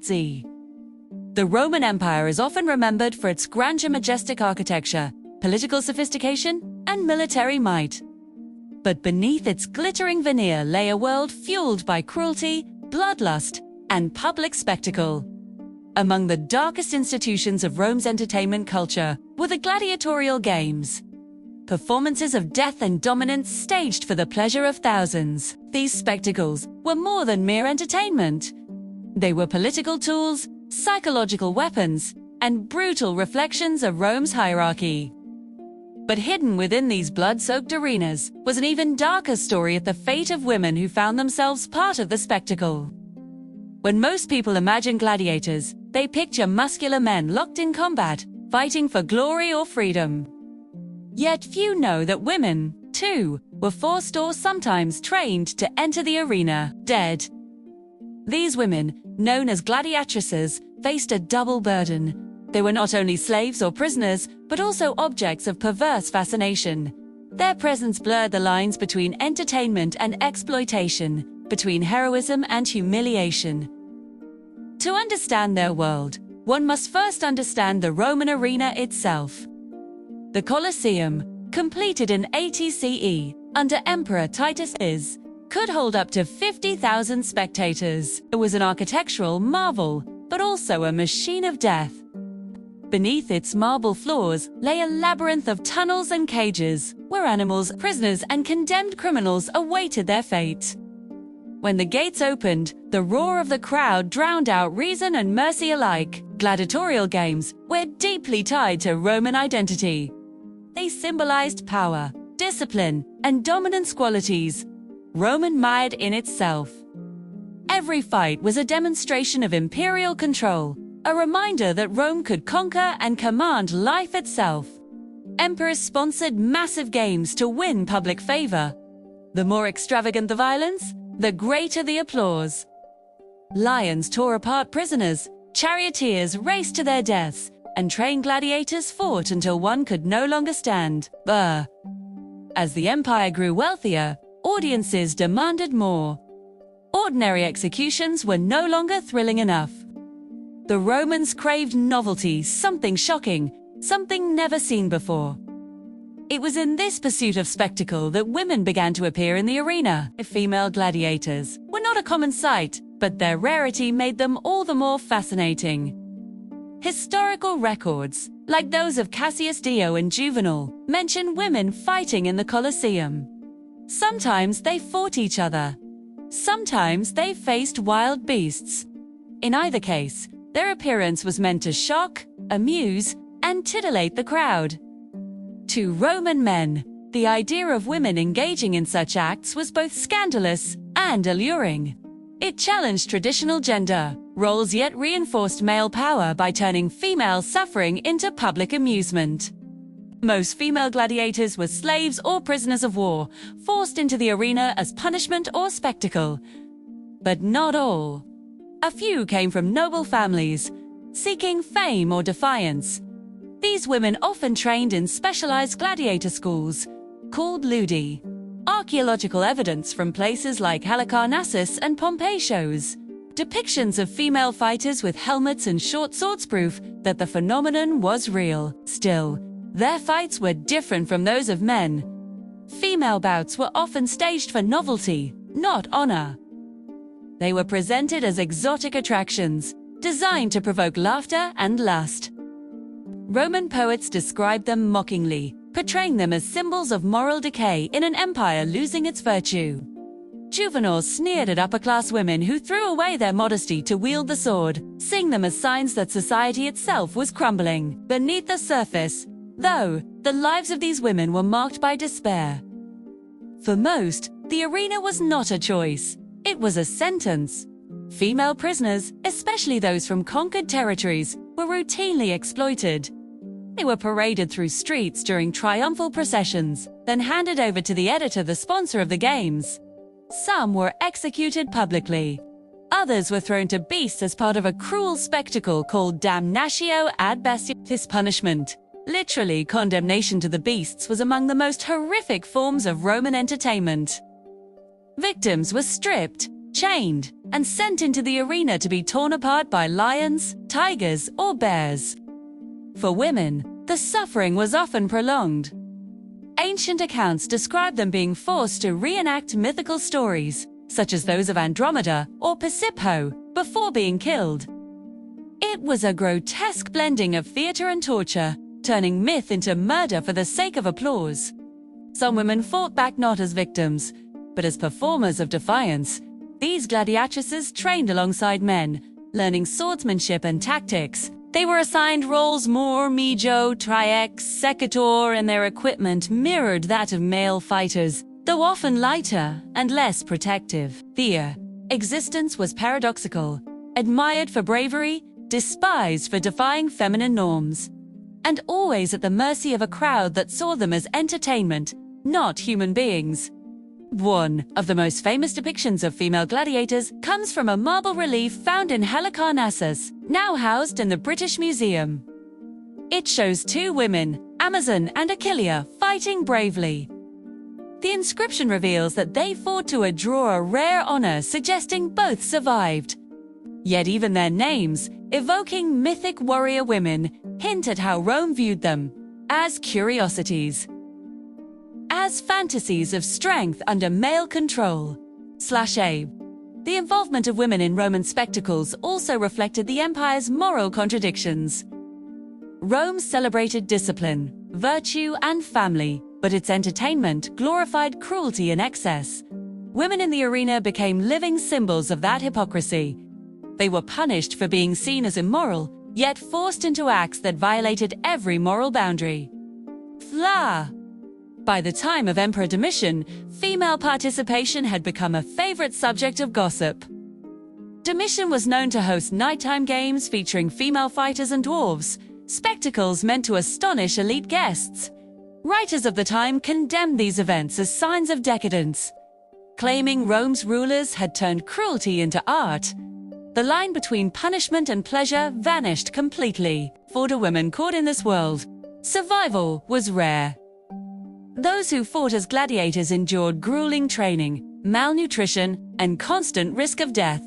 Z. The Roman Empire is often remembered for its grandeur, majestic architecture, political sophistication, and military might. But beneath its glittering veneer lay a world fueled by cruelty, bloodlust, and public spectacle. Among the darkest institutions of Rome's entertainment culture were the gladiatorial games. Performances of death and dominance staged for the pleasure of thousands. These spectacles were more than mere entertainment. They were political tools, psychological weapons, and brutal reflections of Rome's hierarchy. But hidden within these blood-soaked arenas was an even darker story of the fate of women who found themselves part of the spectacle. When most people imagine gladiators, they picture muscular men locked in combat, fighting for glory or freedom. Yet few know that women, too, were forced or sometimes trained to enter the arena, dead. These women, known as gladiatresses, faced a double burden. They were not only slaves or prisoners, but also objects of perverse fascination. Their presence blurred the lines between entertainment and exploitation, between heroism and humiliation. To understand their world, one must first understand the Roman arena itself. The Colosseum, completed in 80 CE, under Emperor Titus I, could hold up to 50,000 spectators. It was an architectural marvel, but also a machine of death. Beneath its marble floors lay a labyrinth of tunnels and cages, where animals, prisoners, and condemned criminals awaited their fate. When the gates opened, the roar of the crowd drowned out reason and mercy alike. Gladiatorial games were deeply tied to Roman identity. They symbolized power, discipline, and dominance qualities, Roman mired in itself. Every fight was a demonstration of imperial control, a reminder that Rome could conquer and command life itself. Emperors sponsored massive games to win public favor. The more extravagant the violence, the greater the applause. Lions tore apart prisoners, charioteers raced to their deaths, and trained gladiators fought until one could no longer stand. As the empire grew wealthier, audiences demanded more. Ordinary executions were no longer thrilling enough. The Romans craved novelty, something shocking, something never seen before. It was in this pursuit of spectacle that women began to appear in the arena. Female gladiators were not a common sight, but their rarity made them all the more fascinating. Historical records, like those of Cassius Dio and Juvenal, mention women fighting in the Colosseum. Sometimes they fought each other. Sometimes they faced wild beasts. In either case, their appearance was meant to shock, amuse, and titillate the crowd. To Roman men, the idea of women engaging in such acts was both scandalous and alluring. It challenged traditional gender roles yet reinforced male power by turning female suffering into public amusement. Most female gladiators were slaves or prisoners of war, forced into the arena as punishment or spectacle. But not all. A few came from noble families, seeking fame or defiance. These women often trained in specialized gladiator schools, called ludi. Archaeological evidence from places like Halicarnassus and Pompeii shows depictions of female fighters with helmets and short swords, proof that the phenomenon was real. Still, their fights were different from those of men. Female bouts were often staged for novelty, not honor. They were presented as exotic attractions, designed to provoke laughter and lust. Roman poets described them mockingly, portraying them as symbols of moral decay in an empire losing its virtue. Juvenal sneered at upper-class women who threw away their modesty to wield the sword, seeing them as signs that society itself was crumbling. Beneath the surface, though, the lives of these women were marked by despair. For most, the arena was not a choice. It was a sentence. Female prisoners, especially those from conquered territories, were routinely exploited. They were paraded through streets during triumphal processions, then handed over to the editor, the sponsor of the games. Some were executed publicly. Others were thrown to beasts as part of a cruel spectacle called damnatio ad bestiam. This punishment, literally condemnation to the beasts, was among the most horrific forms of Roman entertainment. Victims were stripped, chained, and sent into the arena to be torn apart by lions, tigers, or bears. For women, the suffering was often prolonged. Ancient accounts describe them being forced to reenact mythical stories, such as those of Andromeda or Pasiphae, before being killed. It was a grotesque blending of theater and torture, turning myth into murder for the sake of applause. Some women fought back not as victims, but as performers of defiance. These gladiatresses trained alongside men, learning swordsmanship and tactics. They were assigned roles more mijo, triex, secator, and their equipment mirrored that of male fighters, though often lighter and less protective. Their existence was paradoxical, admired for bravery, despised for defying feminine norms, and always at the mercy of a crowd that saw them as entertainment, not human beings. One of the most famous depictions of female gladiators comes from a marble relief found in Halicarnassus, now housed in the British Museum. It shows two women, Amazon and Achillea, fighting bravely. The inscription reveals that they fought to a draw, a rare honor, suggesting both survived. Yet even their names, evoking mythic warrior women, hint at how Rome viewed them as curiosities, as fantasies of strength under male control. /A. The involvement of women in Roman spectacles also reflected the empire's moral contradictions. Rome celebrated discipline, virtue, and family, but its entertainment glorified cruelty and excess. Women in the arena became living symbols of that hypocrisy. They were punished for being seen as immoral, yet forced into acts that violated every moral boundary. Fla. By the time of Emperor Domitian, female participation had become a favorite subject of gossip. Domitian was known to host nighttime games featuring female fighters and dwarves, spectacles meant to astonish elite guests. Writers of the time condemned these events as signs of decadence, claiming Rome's rulers had turned cruelty into art. The line between punishment and pleasure vanished completely. For the women caught in this world, survival was rare. Those who fought as gladiators endured grueling training, malnutrition, and constant risk of death.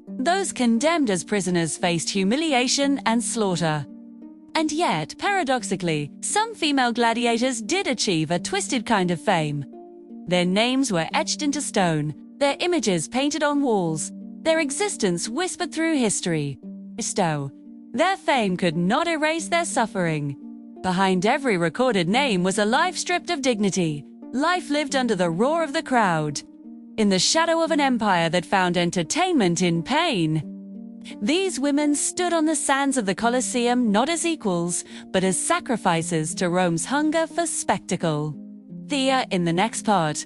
Those condemned as prisoners faced humiliation and slaughter. And yet, paradoxically, some female gladiators did achieve a twisted kind of fame. Their names were etched into stone, their images painted on walls, their existence whispered through history. Their fame could not erase their suffering. Behind every recorded name was a life stripped of dignity, life lived under the roar of the crowd, in the shadow of an empire that found entertainment in pain. These women stood on the sands of the Colosseum not as equals, but as sacrifices to Rome's hunger for spectacle. In the next part,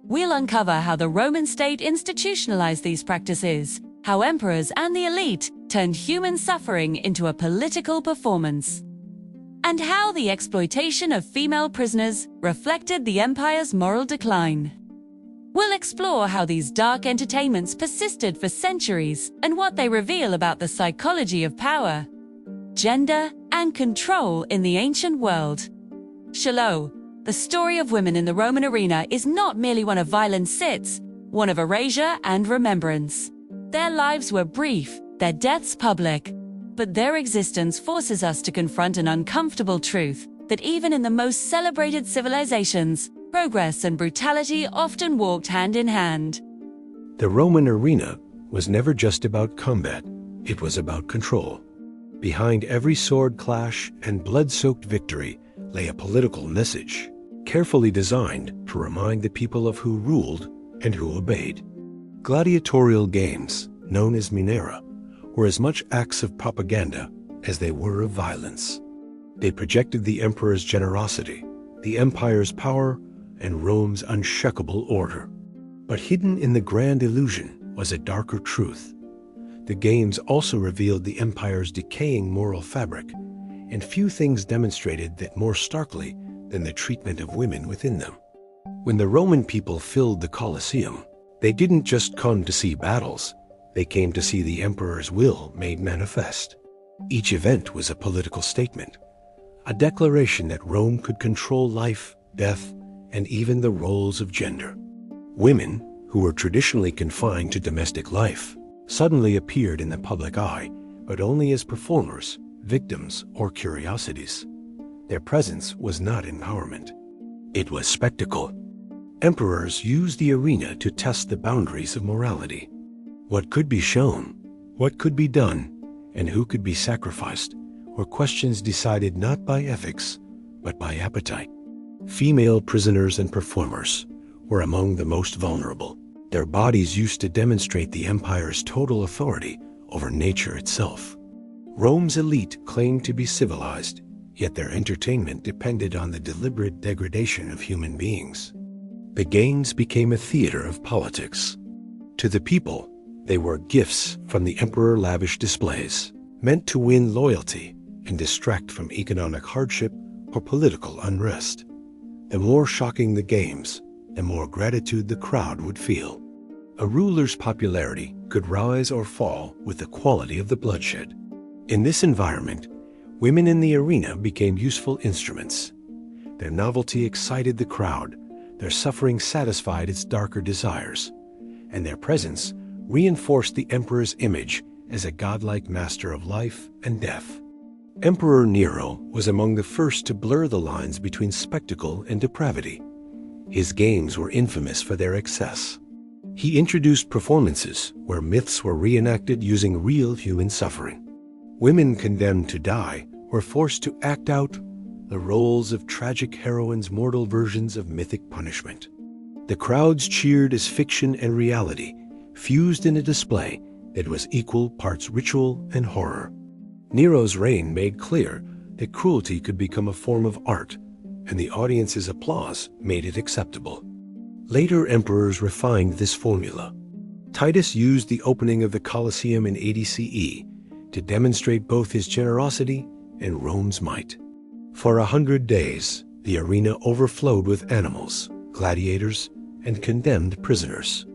we'll uncover how the Roman state institutionalized these practices, how emperors and the elite turned human suffering into a political performance, and how the exploitation of female prisoners reflected the empire's moral decline. We'll explore how these dark entertainments persisted for centuries and what they reveal about the psychology of power, gender, and control in the ancient world. Shalom, the story of women in the Roman arena is not merely one of violent sits, one of erasure and remembrance. Their lives were brief, their deaths public, but their existence forces us to confront an uncomfortable truth that even in the most celebrated civilizations, progress and brutality often walked hand in hand. The Roman arena was never just about combat, it was about control. Behind every sword clash and blood-soaked victory lay a political message, carefully designed to remind the people of who ruled and who obeyed. Gladiatorial games, known as Minera, were as much acts of propaganda as they were of violence. They projected the emperor's generosity, the empire's power, and Rome's unshakable order. But hidden in the grand illusion was a darker truth. The games also revealed the empire's decaying moral fabric, and few things demonstrated that more starkly than the treatment of women within them. When the Roman people filled the Colosseum, they didn't just come to see battles, they came to see the emperor's will made manifest. Each event was a political statement, a declaration that Rome could control life, death, and even the roles of gender. Women, who were traditionally confined to domestic life, suddenly appeared in the public eye, but only as performers, victims, or curiosities. Their presence was not empowerment. It was spectacle. Emperors used the arena to test the boundaries of morality. What could be shown, what could be done, and who could be sacrificed were questions decided not by ethics, but by appetite. Female prisoners and performers were among the most vulnerable. Their bodies used to demonstrate the empire's total authority over nature itself. Rome's elite claimed to be civilized, yet their entertainment depended on the deliberate degradation of human beings. The games became a theater of politics. To the people, they were gifts from the emperor-lavish displays, meant to win loyalty and distract from economic hardship or political unrest. The more shocking the games, the more gratitude the crowd would feel. A ruler's popularity could rise or fall with the quality of the bloodshed. In this environment, women in the arena became useful instruments. Their novelty excited the crowd, their suffering satisfied its darker desires, and their presence reinforced the emperor's image as a godlike master of life and death. Emperor Nero was among the first to blur the lines between spectacle and depravity. His games were infamous for their excess. He introduced performances where myths were reenacted using real human suffering. Women condemned to die were forced to act out the roles of tragic heroines, mortal versions of mythic punishment. The crowds cheered as fiction and reality fused in a display that was equal parts ritual and horror. Nero's reign made clear that cruelty could become a form of art, and the audience's applause made it acceptable. Later emperors refined this formula. Titus used the opening of the Colosseum in 80 CE to demonstrate both his generosity and Rome's might. For 100 days, the arena overflowed with animals, gladiators, and condemned prisoners.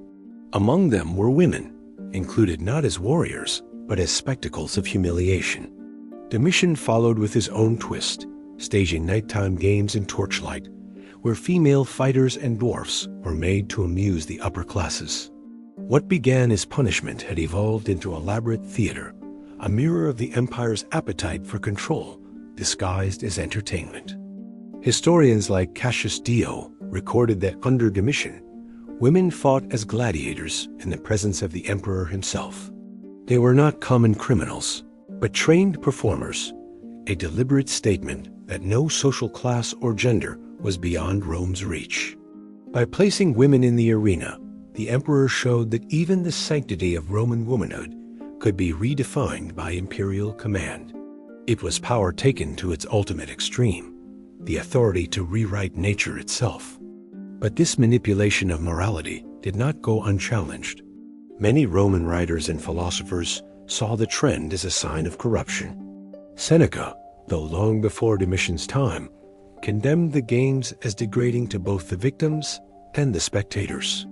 Among them were women, included not as warriors, but as spectacles of humiliation. Domitian followed with his own twist, staging nighttime games in torchlight, where female fighters and dwarfs were made to amuse the upper classes. What began as punishment had evolved into elaborate theater, a mirror of the empire's appetite for control, disguised as entertainment. Historians like Cassius Dio recorded that under Domitian, women fought as gladiators in the presence of the emperor himself. They were not common criminals, but trained performers, a deliberate statement that no social class or gender was beyond Rome's reach. By placing women in the arena, the emperor showed that even the sanctity of Roman womanhood could be redefined by imperial command. It was power taken to its ultimate extreme, the authority to rewrite nature itself. But this manipulation of morality did not go unchallenged. Many Roman writers and philosophers saw the trend as a sign of corruption. Seneca, though long before Domitian's time, condemned the games as degrading to both the victims and the spectators.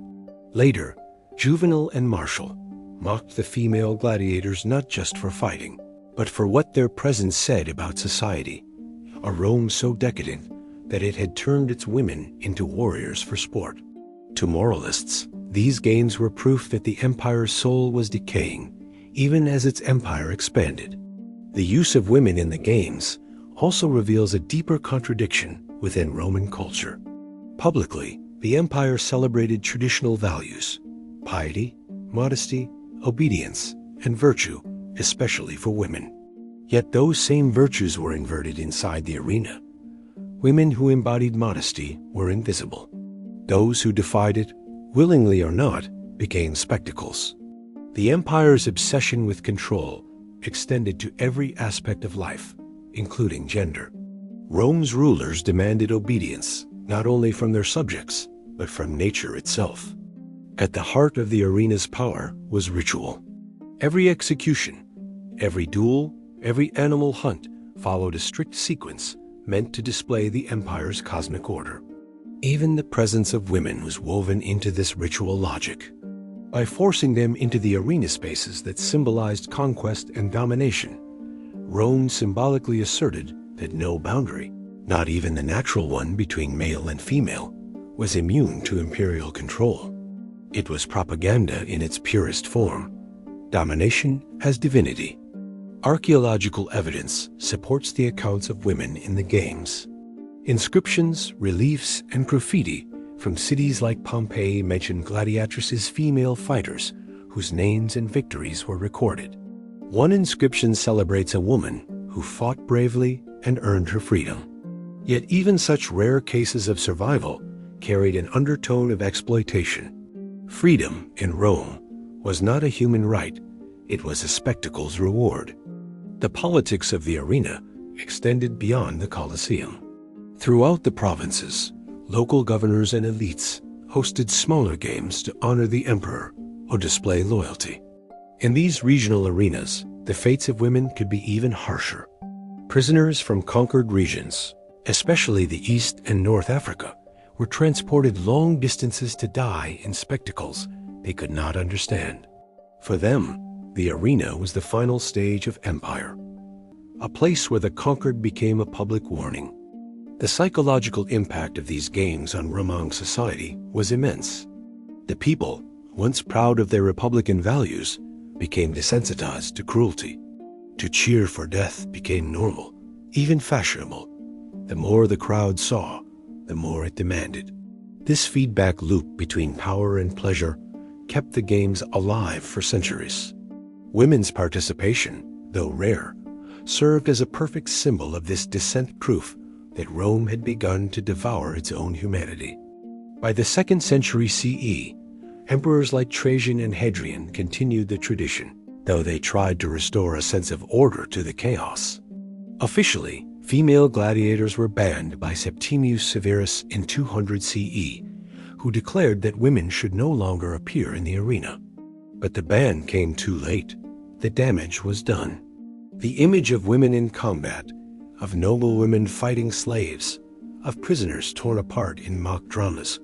Later, Juvenal and Martial mocked the female gladiators not just for fighting, but for what their presence said about society, a Rome so decadent that it had turned its women into warriors for sport. To moralists, these games were proof that the empire's soul was decaying, even as its empire expanded. The use of women in the games also reveals a deeper contradiction within Roman culture. Publicly, the empire celebrated traditional values, piety, modesty, obedience, and virtue, especially for women. Yet those same virtues were inverted inside the arena. Women who embodied modesty were invisible. Those who defied it, willingly or not, became spectacles. The empire's obsession with control extended to every aspect of life, including gender. Rome's rulers demanded obedience, not only from their subjects, but from nature itself. At the heart of the arena's power was ritual. Every execution, every duel, every animal hunt followed a strict sequence meant to display the empire's cosmic order. Even the presence of women was woven into this ritual logic. By forcing them into the arena spaces that symbolized conquest and domination, Rome symbolically asserted that no boundary, not even the natural one between male and female, was immune to imperial control. It was propaganda in its purest form, domination as divinity. Archaeological evidence supports the accounts of women in the games. Inscriptions, reliefs, and graffiti from cities like Pompeii mention gladiatresses' female fighters whose names and victories were recorded. One inscription celebrates a woman who fought bravely and earned her freedom. Yet even such rare cases of survival carried an undertone of exploitation. Freedom in Rome was not a human right, it was a spectacle's reward. The politics of the arena extended beyond the Colosseum. Throughout the provinces, local governors and elites hosted smaller games to honor the emperor or display loyalty. In these regional arenas, the fates of women could be even harsher. Prisoners from conquered regions, especially the East and North Africa, were transported long distances to die in spectacles they could not understand. For them, the arena was the final stage of empire, a place where the conquered became a public warning. The psychological impact of these games on Roman society was immense. The people, once proud of their republican values, became desensitized to cruelty. To cheer for death became normal, even fashionable. The more the crowd saw, the more it demanded. This feedback loop between power and pleasure kept the games alive for centuries. Women's participation, though rare, served as a perfect symbol of this descent proof that Rome had begun to devour its own humanity. By the 2nd century CE, emperors like Trajan and Hadrian continued the tradition, though they tried to restore a sense of order to the chaos. Officially, female gladiators were banned by Septimius Severus in 200 CE, who declared that women should no longer appear in the arena. But the ban came too late. The damage was done. The image of women in combat, of noble women fighting slaves, of prisoners torn apart in mock dramas,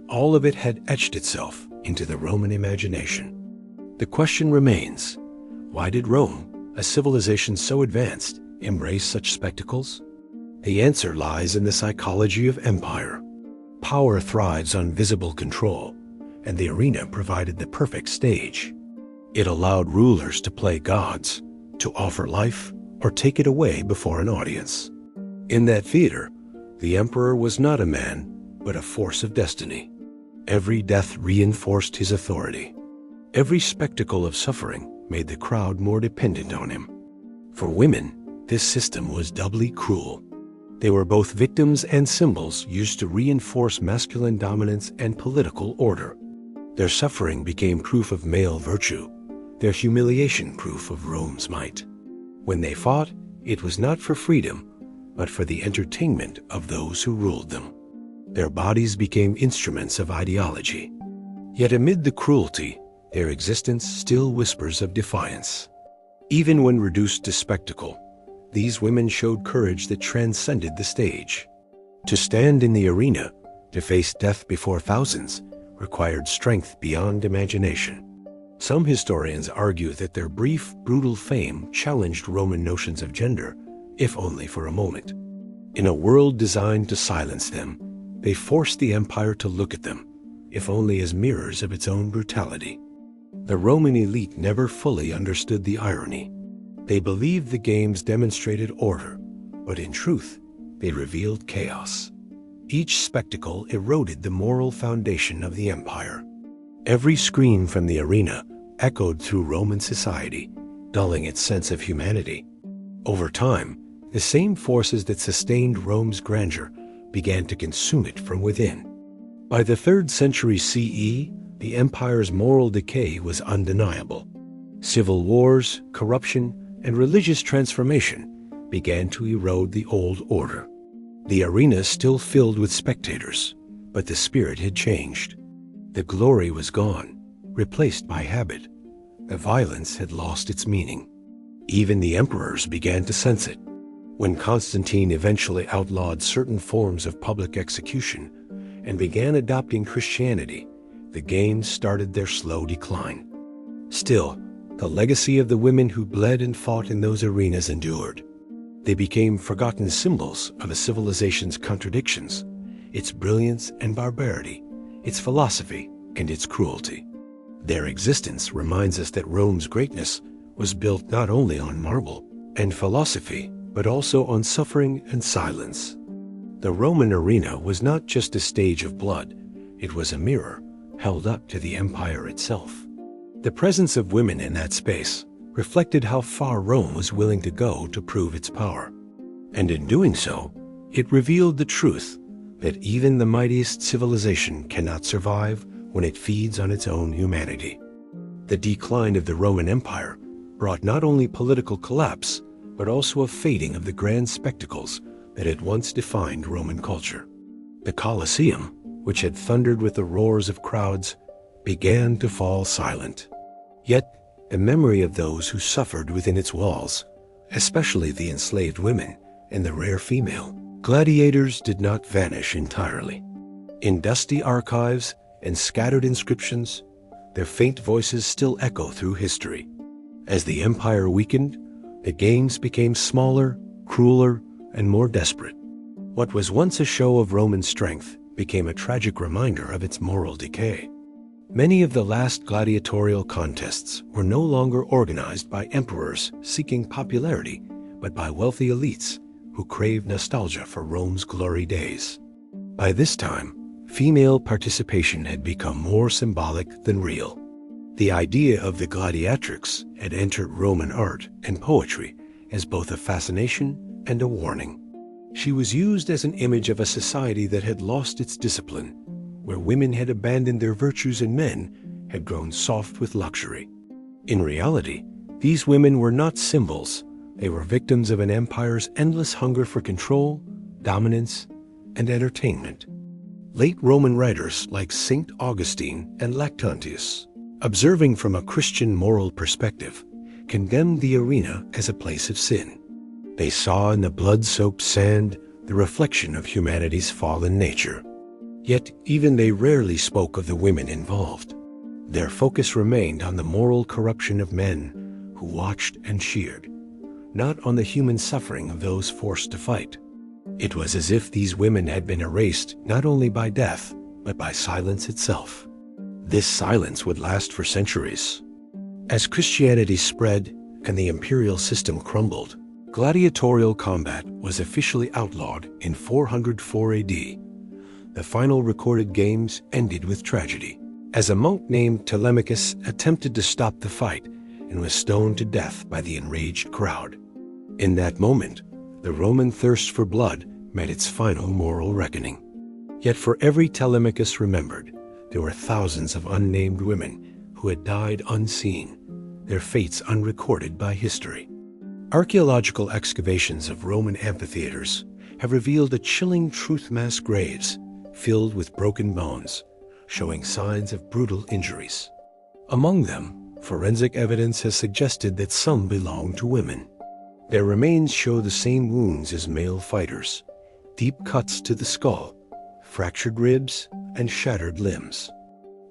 all of it had etched itself into the Roman imagination. The question remains, why did Rome, a civilization so advanced, embrace such spectacles? The answer lies in the psychology of empire. Power thrives on visible control, and the arena provided the perfect stage. It allowed rulers to play gods, to offer life or take it away before an audience. In that theater, the emperor was not a man, but a force of destiny. Every death reinforced his authority. Every spectacle of suffering made the crowd more dependent on him. For women, this system was doubly cruel. They were both victims and symbols used to reinforce masculine dominance and political order. Their suffering became proof of male virtue, their humiliation proof of Rome's might. When they fought, it was not for freedom, but for the entertainment of those who ruled them. Their bodies became instruments of ideology. Yet amid the cruelty, their existence still whispers of defiance. Even when reduced to spectacle, these women showed courage that transcended the stage. To stand in the arena, to face death before thousands, required strength beyond imagination. Some historians argue that their brief, brutal fame challenged Roman notions of gender, if only for a moment. In a world designed to silence them, they forced the empire to look at them, if only as mirrors of its own brutality. The Roman elite never fully understood the irony. They believed the games demonstrated order, but in truth, they revealed chaos. Each spectacle eroded the moral foundation of the empire. Every scream from the arena echoed through Roman society, dulling its sense of humanity. Over time, the same forces that sustained Rome's grandeur began to consume it from within. By the 3rd century CE, the empire's moral decay was undeniable. Civil wars, corruption, and religious transformation began to erode the old order. The arena still filled with spectators, but the spirit had changed. The glory was gone, replaced by habit. The violence had lost its meaning. Even the emperors began to sense it. When Constantine eventually outlawed certain forms of public execution and began adopting Christianity, the games started their slow decline. Still, the legacy of the women who bled and fought in those arenas endured. They became forgotten symbols of a civilization's contradictions, its brilliance and barbarity, its philosophy and its cruelty. Their existence reminds us that Rome's greatness was built not only on marble and philosophy, but also on suffering and silence. The Roman arena was not just a stage of blood, it was a mirror held up to the empire itself. The presence of women in that space reflected how far Rome was willing to go to prove its power. And in doing so, it revealed the truth that even the mightiest civilization cannot survive when it feeds on its own humanity. The decline of the Roman Empire brought not only political collapse, but also a fading of the grand spectacles that had once defined Roman culture. The Colosseum, which had thundered with the roars of crowds, began to fall silent. Yet, the memory of those who suffered within its walls, especially the enslaved women and the rare female gladiators, did not vanish entirely. In dusty archives and scattered inscriptions, their faint voices still echo through history. As the empire weakened, the games became smaller, crueler, and more desperate. What was once a show of Roman strength became a tragic reminder of its moral decay. Many of the last gladiatorial contests were no longer organized by emperors seeking popularity, but by wealthy elites who craved nostalgia for Rome's glory days. By this time, female participation had become more symbolic than real. The idea of the gladiatrix had entered Roman art and poetry as both a fascination and a warning. She was used as an image of a society that had lost its discipline, where women had abandoned their virtues and men had grown soft with luxury. In reality, these women were not symbols. They were victims of an empire's endless hunger for control, dominance, and entertainment. Late Roman writers like St. Augustine and Lactantius, observing from a Christian moral perspective, condemned the arena as a place of sin. They saw in the blood-soaked sand the reflection of humanity's fallen nature. Yet even they rarely spoke of the women involved. Their focus remained on the moral corruption of men who watched and cheered, not on the human suffering of those forced to fight. It was as if these women had been erased not only by death, but by silence itself. This silence would last for centuries. As Christianity spread and the imperial system crumbled, gladiatorial combat was officially outlawed in 404 AD. The final recorded games ended with tragedy, as a monk named Telemachus attempted to stop the fight and was stoned to death by the enraged crowd. In that moment, the Roman thirst for blood met its final moral reckoning. Yet for every Telemachus remembered, there were thousands of unnamed women who had died unseen, their fates unrecorded by history. Archaeological excavations of Roman amphitheaters have revealed a chilling truth-mass graves filled with broken bones, showing signs of brutal injuries. Among them, forensic evidence has suggested that some belonged to women. Their remains show the same wounds as male fighters: deep cuts to the skull, fractured ribs, and shattered limbs.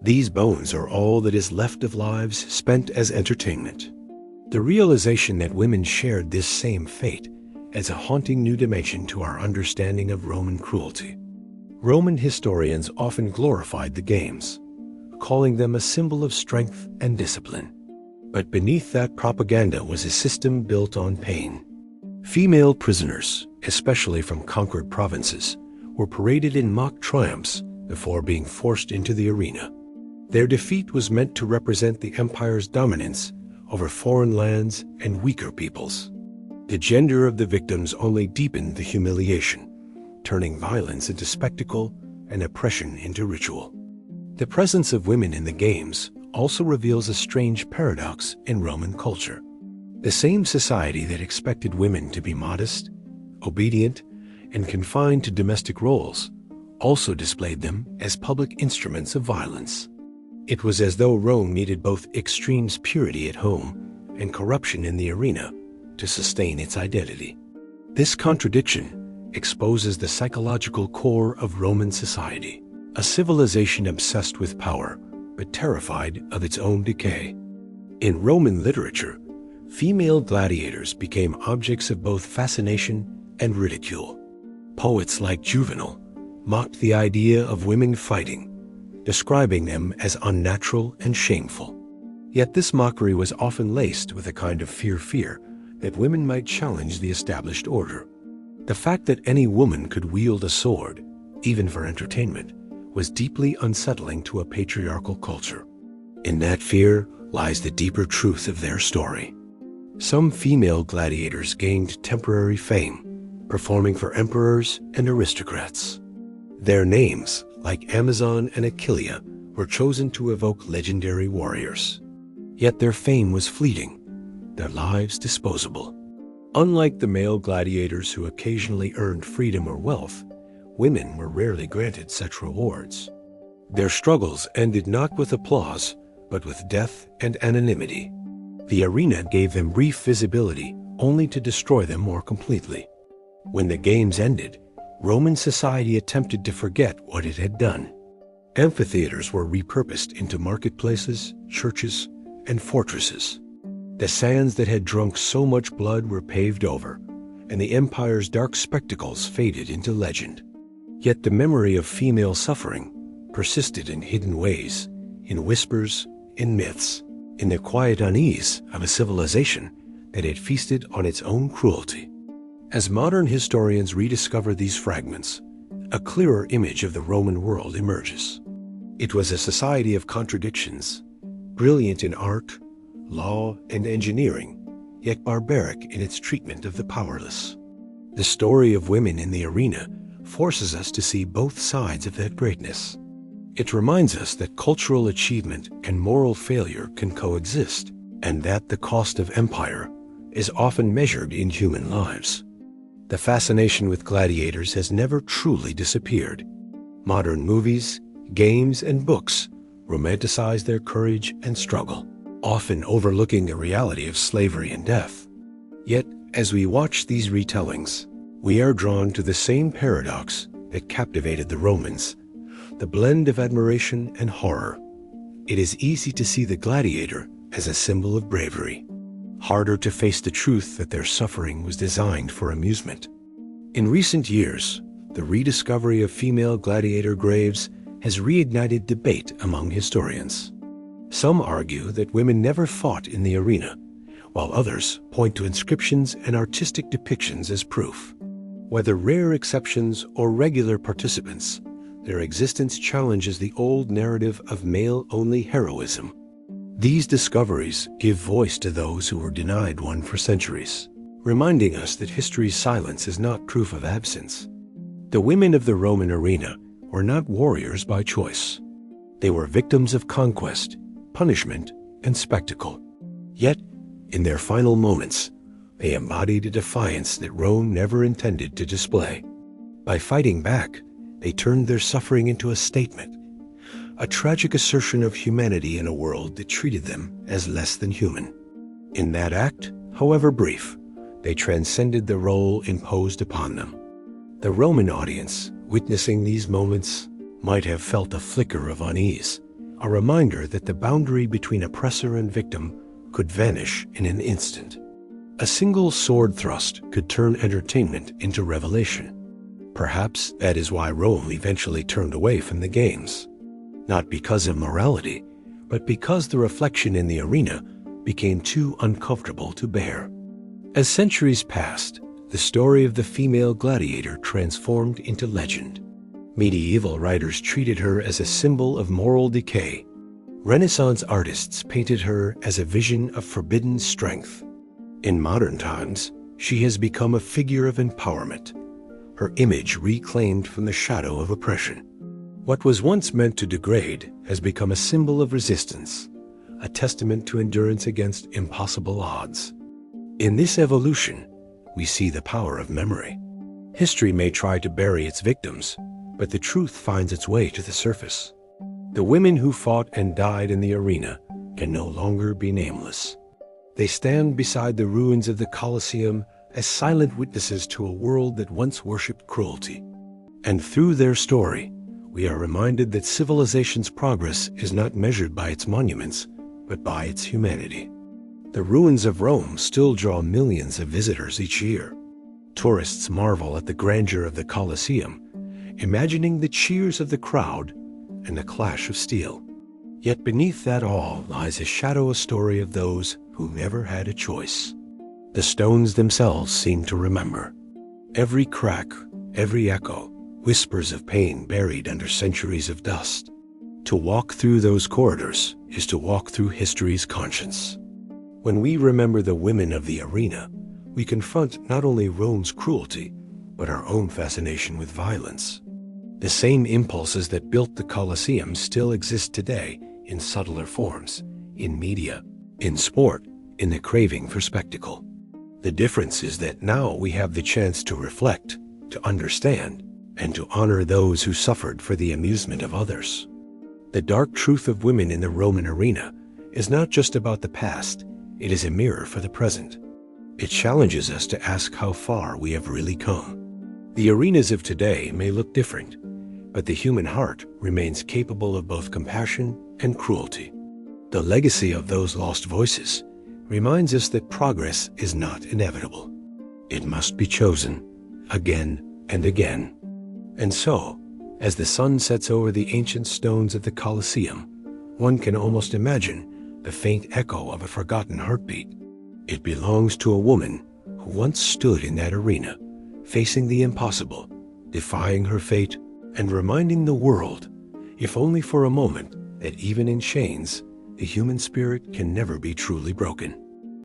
These bones are all that is left of lives spent as entertainment. The realization that women shared this same fate adds a haunting new dimension to our understanding of Roman cruelty. Roman historians often glorified the games, calling them a symbol of strength and discipline. But beneath that propaganda was a system built on pain. Female prisoners, especially from conquered provinces, were paraded in mock triumphs before being forced into the arena. Their defeat was meant to represent the empire's dominance over foreign lands and weaker peoples. The gender of the victims only deepened the humiliation, turning violence into spectacle and oppression into ritual. The presence of women in the games also reveals a strange paradox in Roman culture. The same society that expected women to be modest, obedient, and confined to domestic roles also displayed them as public instruments of violence. It was as though Rome needed both extremes purity at home and corruption in the arena to sustain its identity. This contradiction exposes the psychological core of Roman society, a civilization obsessed with power but terrified of its own decay. In Roman literature, female gladiators became objects of both fascination and ridicule. Poets like Juvenal mocked the idea of women fighting, describing them as unnatural and shameful. Yet this mockery was often laced with a kind of fear that women might challenge the established order. The fact that any woman could wield a sword, even for entertainment, was deeply unsettling to a patriarchal culture. In that fear lies the deeper truth of their story. Some female gladiators gained temporary fame, performing for emperors and aristocrats. Their names, like Amazon and Achillea, were chosen to evoke legendary warriors. Yet their fame was fleeting, their lives disposable. Unlike the male gladiators who occasionally earned freedom or wealth, women were rarely granted such rewards. Their struggles ended not with applause, but with death and anonymity. The arena gave them brief visibility, only to destroy them more completely. When the games ended, Roman society attempted to forget what it had done. Amphitheaters were repurposed into marketplaces, churches, and fortresses. The sands that had drunk so much blood were paved over, and the empire's dark spectacles faded into legend. Yet the memory of female suffering persisted in hidden ways, in whispers, in myths, in the quiet unease of a civilization that had feasted on its own cruelty. As modern historians rediscover these fragments, a clearer image of the Roman world emerges. It was a society of contradictions, brilliant in art, law, and engineering, yet barbaric in its treatment of the powerless. The story of women in the arena forces us to see both sides of that greatness. It reminds us that cultural achievement and moral failure can coexist, and that the cost of empire is often measured in human lives. The fascination with gladiators has never truly disappeared. Modern movies, games, and books romanticize their courage and struggle, often overlooking the reality of slavery and death. Yet, as we watch these retellings, we are drawn to the same paradox that captivated the Romans, the blend of admiration and horror. It is easy to see the gladiator as a symbol of bravery, harder to face the truth that their suffering was designed for amusement. In recent years, the rediscovery of female gladiator graves has reignited debate among historians. Some argue that women never fought in the arena, while others point to inscriptions and artistic depictions as proof. Whether rare exceptions or regular participants, their existence challenges the old narrative of male-only heroism. These discoveries give voice to those who were denied one for centuries, reminding us that history's silence is not proof of absence. The women of the Roman arena were not warriors by choice. They were victims of conquest, punishment, and spectacle. Yet, in their final moments, they embodied a defiance that Rome never intended to display. By fighting back, they turned their suffering into a statement, a tragic assertion of humanity in a world that treated them as less than human. In that act, however brief, they transcended the role imposed upon them. The Roman audience, witnessing these moments, might have felt a flicker of unease, a reminder that the boundary between oppressor and victim could vanish in an instant. A single sword thrust could turn entertainment into revelation. Perhaps that is why Rome eventually turned away from the games. Not because of morality, but because the reflection in the arena became too uncomfortable to bear. As centuries passed, the story of the female gladiator transformed into legend. Medieval writers treated her as a symbol of moral decay. Renaissance artists painted her as a vision of forbidden strength. In modern times, she has become a figure of empowerment, her image reclaimed from the shadow of oppression. What was once meant to degrade has become a symbol of resistance, a testament to endurance against impossible odds. In this evolution, we see the power of memory. History may try to bury its victims, but the truth finds its way to the surface. The women who fought and died in the arena can no longer be nameless. They stand beside the ruins of the Colosseum as silent witnesses to a world that once worshipped cruelty. And through their story, we are reminded that civilization's progress is not measured by its monuments, but by its humanity. The ruins of Rome still draw millions of visitors each year. Tourists marvel at the grandeur of the Colosseum, imagining the cheers of the crowd and the clash of steel. Yet beneath that all lies a shadow, a story of those who never had a choice. The stones themselves seem to remember. Every crack, every echo, whispers of pain buried under centuries of dust. To walk through those corridors is to walk through history's conscience. When we remember the women of the arena, we confront not only Rome's cruelty, but our own fascination with violence. The same impulses that built the Colosseum still exist today in subtler forms, in media, in sport, in the craving for spectacle. The difference is that now we have the chance to reflect, to understand, and to honor those who suffered for the amusement of others. The dark truth of women in the Roman arena is not just about the past, it is a mirror for the present. It challenges us to ask how far we have really come. The arenas of today may look different, but the human heart remains capable of both compassion and cruelty. The legacy of those lost voices reminds us that progress is not inevitable. It must be chosen again and again. And so, as the sun sets over the ancient stones of the Colosseum, one can almost imagine the faint echo of a forgotten heartbeat. It belongs to a woman who once stood in that arena, facing the impossible, defying her fate, and reminding the world, if only for a moment, that even in chains, the human spirit can never be truly broken.